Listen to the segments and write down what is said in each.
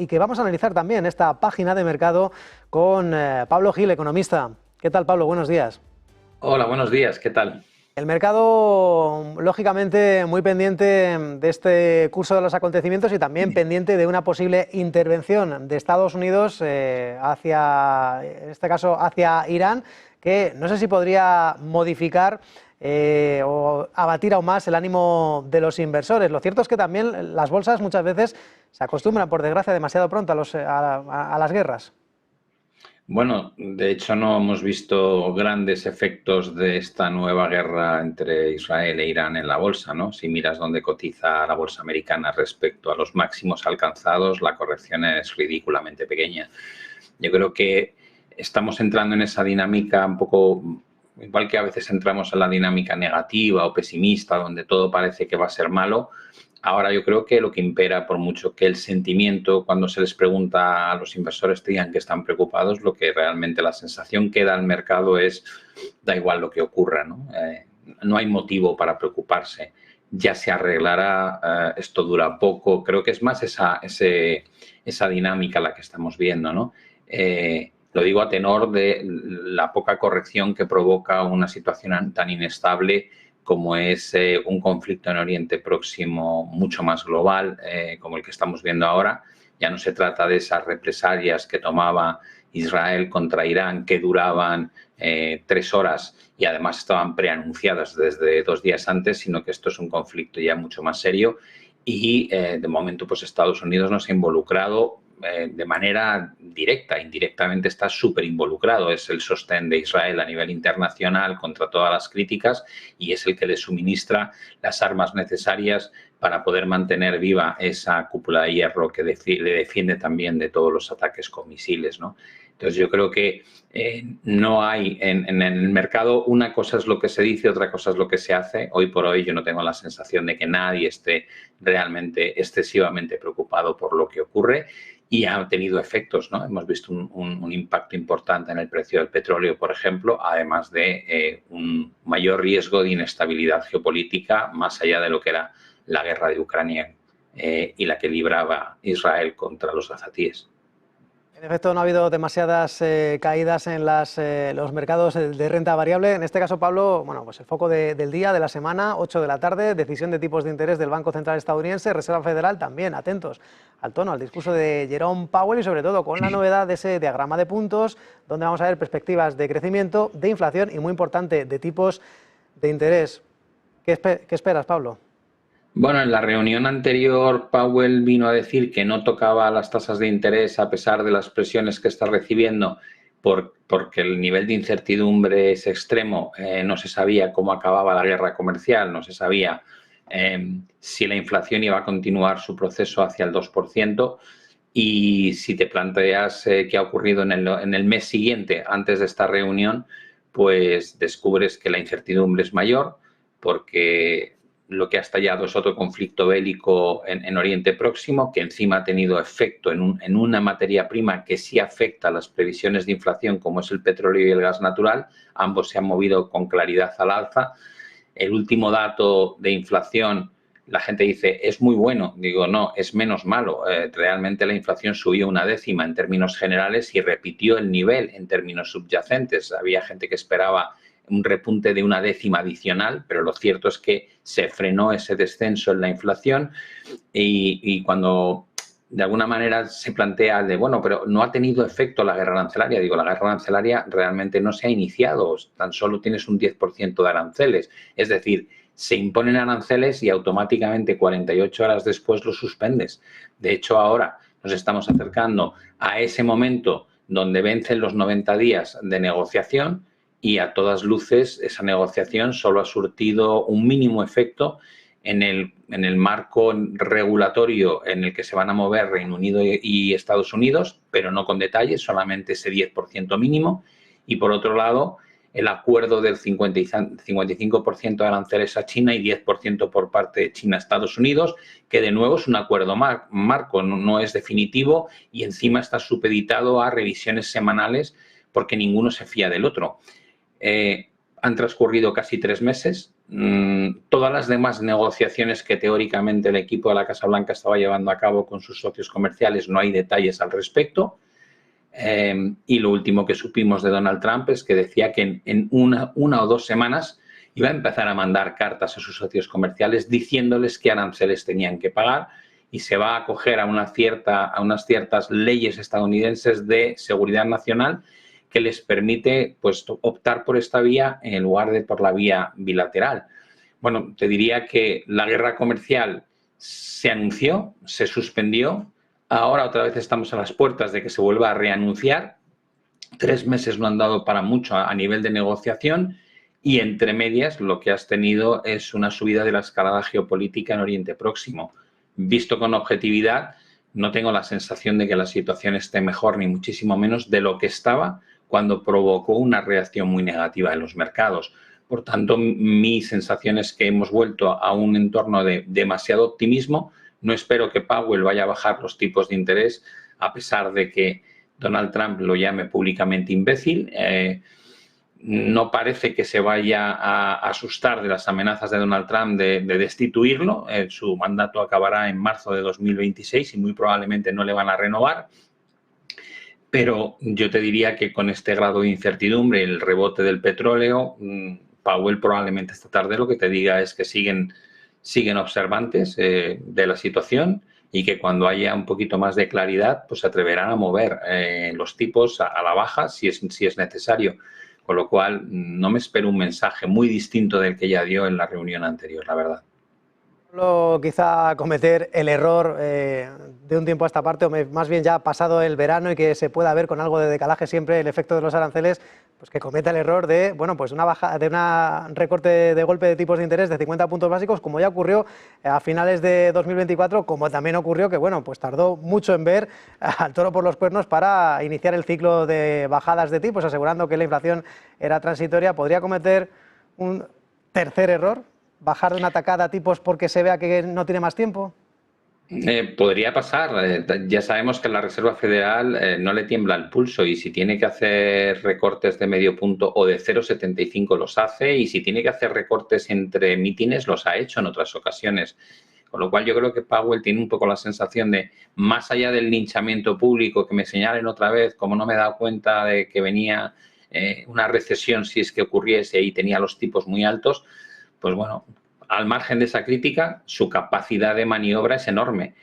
y que vamos a analizar también esta página de mercado con Pablo Gil, economista. ¿Qué tal, Pablo? Buenos días. Hola, buenos días, ¿qué tal? El mercado, lógicamente, muy pendiente de este curso de los acontecimientos y también pendiente de una posible intervención de Estados Unidos hacia, en este caso, hacia Irán, que no sé si podría modificar o abatir aún más el ánimo de los inversores. Lo cierto es que también las bolsas muchas veces se acostumbran, por desgracia, demasiado pronto a las guerras. Bueno, de hecho no hemos visto grandes efectos de esta nueva guerra entre Israel e Irán en la bolsa, ¿no? Si miras dónde cotiza la bolsa americana respecto a los máximos alcanzados, la corrección es ridículamente pequeña. Yo creo que estamos entrando en esa dinámica un poco, igual que a veces entramos en la dinámica negativa o pesimista, donde todo parece que va a ser malo. Ahora yo creo que lo que impera, por mucho que el sentimiento, cuando se les pregunta a los inversores, digan que están preocupados, lo que realmente la sensación que da el mercado es, da igual lo que ocurra, ¿no? No hay motivo para preocuparse, ya se arreglará, esto dura poco. Creo que es más esa dinámica la que estamos viendo, ¿no? Lo digo a tenor de la poca corrección que provoca una situación tan inestable como es un conflicto en Oriente Próximo mucho más global, como el que estamos viendo ahora. Ya no se trata de esas represalias que tomaba Israel contra Irán, que duraban 3 horas y además estaban preanunciadas desde 2 días antes, sino que esto es un conflicto ya mucho más serio y de momento pues Estados Unidos no se ha involucrado de manera directa. Indirectamente está súper involucrado, es el sostén de Israel a nivel internacional contra todas las críticas y es el que le suministra las armas necesarias para poder mantener viva esa cúpula de hierro que le defiende también de todos los ataques con misiles, ¿no? Entonces yo creo que no hay en el mercado, una cosa es lo que se dice, otra cosa es lo que se hace. Hoy por hoy yo no tengo la sensación de que nadie esté realmente excesivamente preocupado por lo que ocurre y ha tenido efectos, ¿no? Hemos visto un impacto importante en el precio del petróleo, por ejemplo, además de un mayor riesgo de inestabilidad geopolítica más allá de lo que era la guerra de Ucrania y la que libraba Israel contra los azatíes. En efecto, no ha habido demasiadas caídas en los mercados de renta variable. En este caso, Pablo, bueno, pues el foco del día, de la semana, 8 de la tarde, decisión de tipos de interés del Banco Central estadounidense, Reserva Federal, también atentos al tono, al discurso de Jerome Powell y sobre todo con la novedad de ese diagrama de puntos, donde vamos a ver perspectivas de crecimiento, de inflación y, muy importante, de tipos de interés. ¿Qué esperas, Pablo? Bueno, en la reunión anterior, Powell vino a decir que no tocaba las tasas de interés a pesar de las presiones que está recibiendo porque el nivel de incertidumbre es extremo. No se sabía cómo acababa la guerra comercial, no se sabía si la inflación iba a continuar su proceso hacia el 2%. Y si te planteas qué ha ocurrido en el mes siguiente, antes de esta reunión, pues descubres que la incertidumbre es mayor porque lo que ha estallado es otro conflicto bélico en Oriente Próximo, que encima ha tenido efecto en una materia prima que sí afecta a las previsiones de inflación, como es el petróleo y el gas natural. Ambos se han movido con claridad al alza. El último dato de inflación, la gente dice, es muy bueno. Digo, no, es menos malo. Realmente la inflación subió 1/10 en términos generales y repitió el nivel en términos subyacentes. Había gente que esperaba un repunte de 1/10 adicional, pero lo cierto es que se frenó ese descenso en la inflación y cuando de alguna manera se plantea de, bueno, pero no ha tenido efecto la guerra arancelaria. Digo, la guerra arancelaria realmente no se ha iniciado, tan solo tienes un 10% de aranceles. Es decir, se imponen aranceles y automáticamente 48 horas después los suspendes. De hecho, ahora nos estamos acercando a ese momento donde vencen los 90 días de negociación y a todas luces esa negociación solo ha surtido un mínimo efecto en el marco regulatorio en el que se van a mover Reino Unido y Estados Unidos, pero no con detalles, solamente ese 10% mínimo. Y por otro lado, el acuerdo del 55% de aranceles a China y 10% por parte de China a Estados Unidos, que de nuevo es un acuerdo marco, no es definitivo y encima está supeditado a revisiones semanales porque ninguno se fía del otro. han transcurrido casi 3 meses. Todas las demás negociaciones que teóricamente el equipo de la Casa Blanca estaba llevando a cabo con sus socios comerciales, no hay detalles al respecto. Y lo último que supimos de Donald Trump es que decía que en una o 2 semanas iba a empezar a mandar cartas a sus socios comerciales diciéndoles qué aranceles tenían que pagar y se va a acoger a unas ciertas leyes estadounidenses de seguridad nacional que les permite, pues, optar por esta vía en lugar de por la vía bilateral. Bueno, te diría que la guerra comercial se anunció, se suspendió, ahora otra vez estamos a las puertas de que se vuelva a reanunciar. 3 meses no han dado para mucho a nivel de negociación y entre medias lo que has tenido es una subida de la escalada geopolítica en Oriente Próximo. Visto con objetividad, no tengo la sensación de que la situación esté mejor ni muchísimo menos de lo que estaba cuando provocó una reacción muy negativa en los mercados. Por tanto, mi sensación es que hemos vuelto a un entorno de demasiado optimismo. No espero que Powell vaya a bajar los tipos de interés, a pesar de que Donald Trump lo llame públicamente imbécil. No parece que se vaya a asustar de las amenazas de Donald Trump de destituirlo. Su mandato acabará en marzo de 2026 y muy probablemente no le van a renovar. Pero yo te diría que con este grado de incertidumbre, el rebote del petróleo, Powell probablemente esta tarde lo que te diga es que siguen observantes de la situación y que cuando haya un poquito más de claridad, pues se atreverán a mover los tipos a la baja si es necesario. Con lo cual, no me espero un mensaje muy distinto del que ya dio en la reunión anterior, la verdad. Quizá cometer el error de un tiempo a esta parte, o más bien ya pasado el verano y que se pueda ver con algo de decalaje siempre el efecto de los aranceles, pues que cometa el error de, bueno, pues una recorte de golpe de tipos de interés de 50 puntos básicos, como ya ocurrió a finales de 2024, como también ocurrió que, bueno, pues tardó mucho en ver al toro por los cuernos para iniciar el ciclo de bajadas de tipos, asegurando que la inflación era transitoria. ¿Podría cometer un tercer error? ¿Bajar de una tacada a tipos porque se vea que no tiene más tiempo? Podría pasar. Ya sabemos que la Reserva Federal no le tiembla el pulso y si tiene que hacer recortes de medio punto o de 0,75 los hace y si tiene que hacer recortes entre mítines los ha hecho en otras ocasiones. Con lo cual yo creo que Powell tiene un poco la sensación de, más allá del linchamiento público, que me señalen otra vez, como no me he dado cuenta de que venía una recesión si es que ocurriese y tenía los tipos muy altos, pues bueno, al margen de esa crítica, su capacidad de maniobra es enorme.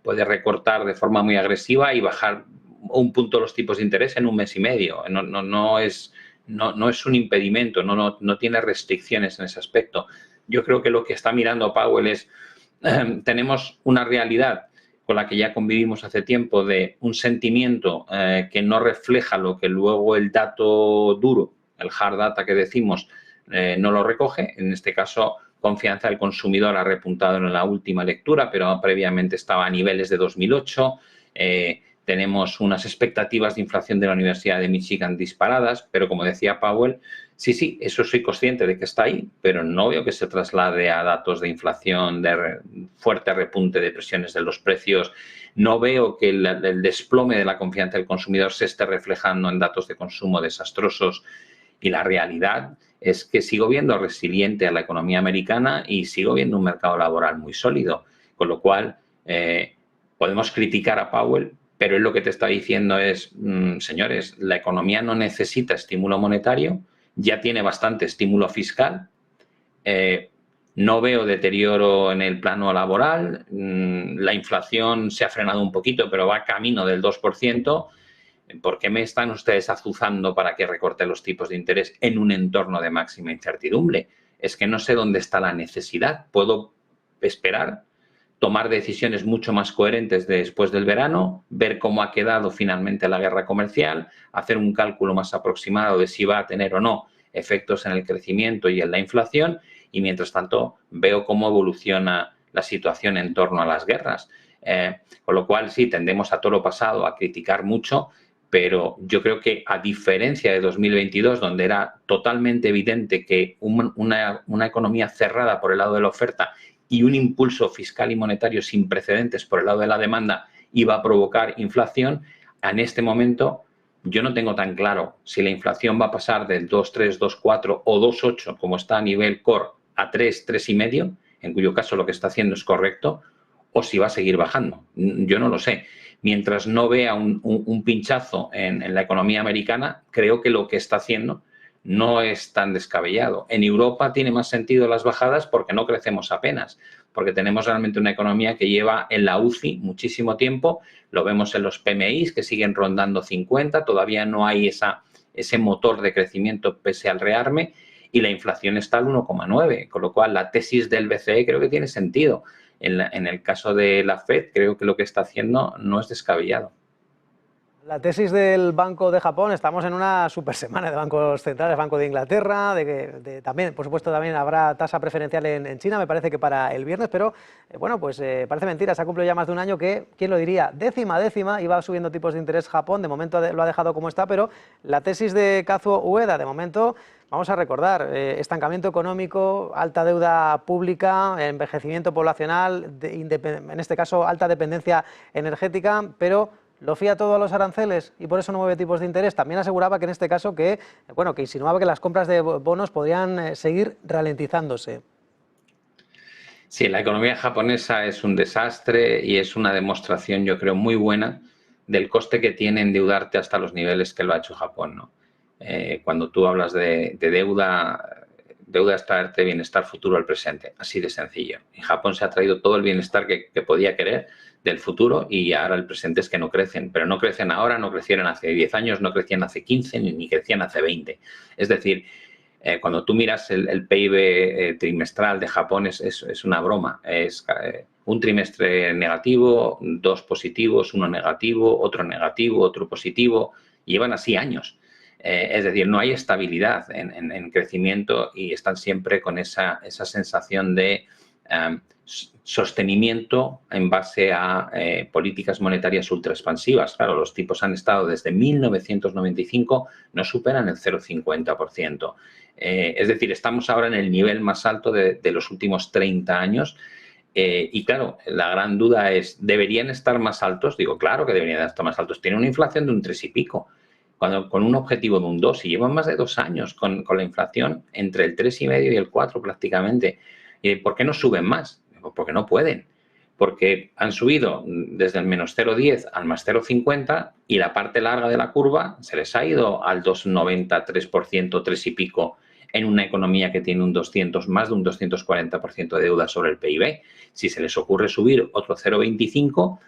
Puede recortar de forma muy agresiva y bajar 1 punto los tipos de interés en 1 mes y medio. No es un impedimento, no tiene restricciones en ese aspecto. Yo creo que lo que está mirando Powell es, tenemos una realidad con la que ya convivimos hace tiempo de un sentimiento que no refleja lo que luego el dato duro, el hard data que decimos, no lo recoge. En este caso, confianza del consumidor ha repuntado en la última lectura, pero previamente estaba a niveles de 2008. Tenemos unas expectativas de inflación de la Universidad de Michigan disparadas, pero como decía Powell, sí, eso soy consciente de que está ahí, pero no veo que se traslade a datos de inflación, de fuerte repunte de presiones de los precios. No veo que el desplome de la confianza del consumidor se esté reflejando en datos de consumo desastrosos. Y la realidad es que sigo viendo resiliente a la economía americana y sigo viendo un mercado laboral muy sólido. Con lo cual, podemos criticar a Powell, pero él lo que te está diciendo es, señores, la economía no necesita estímulo monetario, ya tiene bastante estímulo fiscal, no veo deterioro en el plano laboral, la inflación se ha frenado un poquito, pero va camino del 2%. ¿Por qué me están ustedes azuzando para que recorte los tipos de interés en un entorno de máxima incertidumbre? Es que no sé dónde está la necesidad. Puedo esperar, tomar decisiones mucho más coherentes después del verano, ver cómo ha quedado finalmente la guerra comercial, hacer un cálculo más aproximado de si va a tener o no efectos en el crecimiento y en la inflación y, mientras tanto, veo cómo evoluciona la situación en torno a las guerras. Con lo cual, sí, tendemos a toro pasado a criticar mucho, pero yo creo que, a diferencia de 2022, donde era totalmente evidente que una economía cerrada por el lado de la oferta y un impulso fiscal y monetario sin precedentes por el lado de la demanda iba a provocar inflación, en este momento yo no tengo tan claro si la inflación va a pasar del 2,3, 2,4 o 2,8, como está a nivel core, a 3, 3,5, en cuyo caso lo que está haciendo es correcto, o si va a seguir bajando. Yo no lo sé. Mientras no vea un pinchazo en la economía americana, creo que lo que está haciendo no es tan descabellado. En Europa tiene más sentido las bajadas porque no crecemos apenas, porque tenemos realmente una economía que lleva en la UCI muchísimo tiempo, lo vemos en los PMIs que siguen rondando 50, todavía no hay ese motor de crecimiento pese al rearme, y la inflación está al 1,9, con lo cual la tesis del BCE creo que tiene sentido. En el caso de la FED, creo que lo que está haciendo no es descabellado. La tesis del Banco de Japón, estamos en una super semana de bancos centrales, Banco de Inglaterra, también, por supuesto, también habrá tasa preferencial en China, me parece que para el viernes, pero bueno, pues parece mentira, se ha cumplido ya más de un año que, ¿quién lo diría? Décima, iba subiendo tipos de interés Japón, de momento lo ha dejado como está, pero la tesis de Kazuo Ueda, de momento, vamos a recordar, estancamiento económico, alta deuda pública, envejecimiento poblacional, en este caso alta dependencia energética, pero lo fía todo a los aranceles y por eso no mueve tipos de interés. También aseguraba que en este caso que insinuaba que las compras de bonos podrían seguir ralentizándose. Sí, la economía japonesa es un desastre y es una demostración, yo creo, muy buena del coste que tiene endeudarte hasta los niveles que lo ha hecho Japón, ¿no? Cuando tú hablas de deuda es traerte bienestar futuro al presente, así de sencillo. En Japón se ha traído todo el bienestar que podía querer del futuro y ahora el presente es que no crecen, pero no crecen ahora, no crecieron hace 10 años, no crecían hace 15 ni crecían hace 20. Es decir, cuando tú miras el PIB trimestral de Japón es una broma. Es un trimestre negativo, 2 positivos, 1 negativo, otro positivo. Llevan así años. Es decir, no hay estabilidad en crecimiento y están siempre con esa sensación de sostenimiento en base a políticas monetarias ultra expansivas. Claro, los tipos han estado desde 1995, no superan el 0,50%. Es decir, estamos ahora en el nivel más alto de los últimos 30 años. Y claro, la gran duda es, ¿deberían estar más altos? Digo, claro que deberían estar más altos. Tienen una inflación de un 3 y pico, con un objetivo de un 2, y llevan más de 2 años con la inflación entre el 3,5 y el 4 prácticamente. ¿Por qué no suben más? Porque no pueden. Porque han subido desde el menos 0,10 al más 0,50 y la parte larga de la curva se les ha ido al 2,90, 3%, 3 y pico en una economía que tiene más de un 240% de deuda sobre el PIB. Si se les ocurre subir otro 0,25,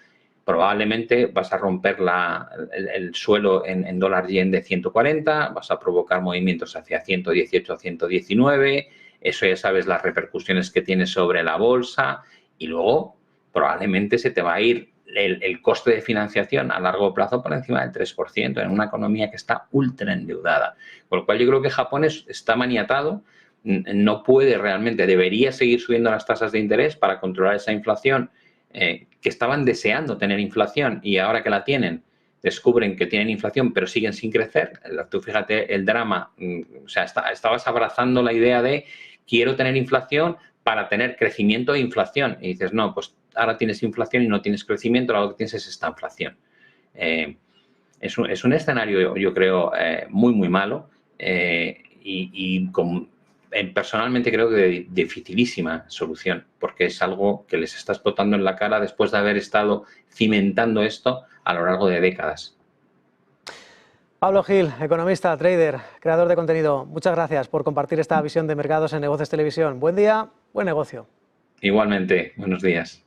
probablemente vas a romper el suelo en dólar yen de 140, vas a provocar movimientos hacia 118 a 119, eso ya sabes las repercusiones que tiene sobre la bolsa, y luego probablemente se te va a ir el coste de financiación a largo plazo por encima del 3% en una economía que está ultra endeudada. Con lo cual yo creo que Japón está maniatado, no puede realmente, debería seguir subiendo las tasas de interés para controlar esa inflación, que estaban deseando tener inflación y ahora que la tienen, descubren que tienen inflación pero siguen sin crecer. Tú fíjate el drama, o sea, estabas abrazando la idea de quiero tener inflación para tener crecimiento e inflación. Y dices, no, pues ahora tienes inflación y no tienes crecimiento, lo que tienes es esta inflación. Es un escenario, yo creo, muy, muy malo personalmente creo que de dificilísima solución, porque es algo que les está explotando en la cara después de haber estado cimentando esto a lo largo de décadas. Pablo Gil, economista, trader, creador de contenido, muchas gracias por compartir esta visión de mercados en Negocios Televisión. Buen día, buen negocio. Igualmente, buenos días.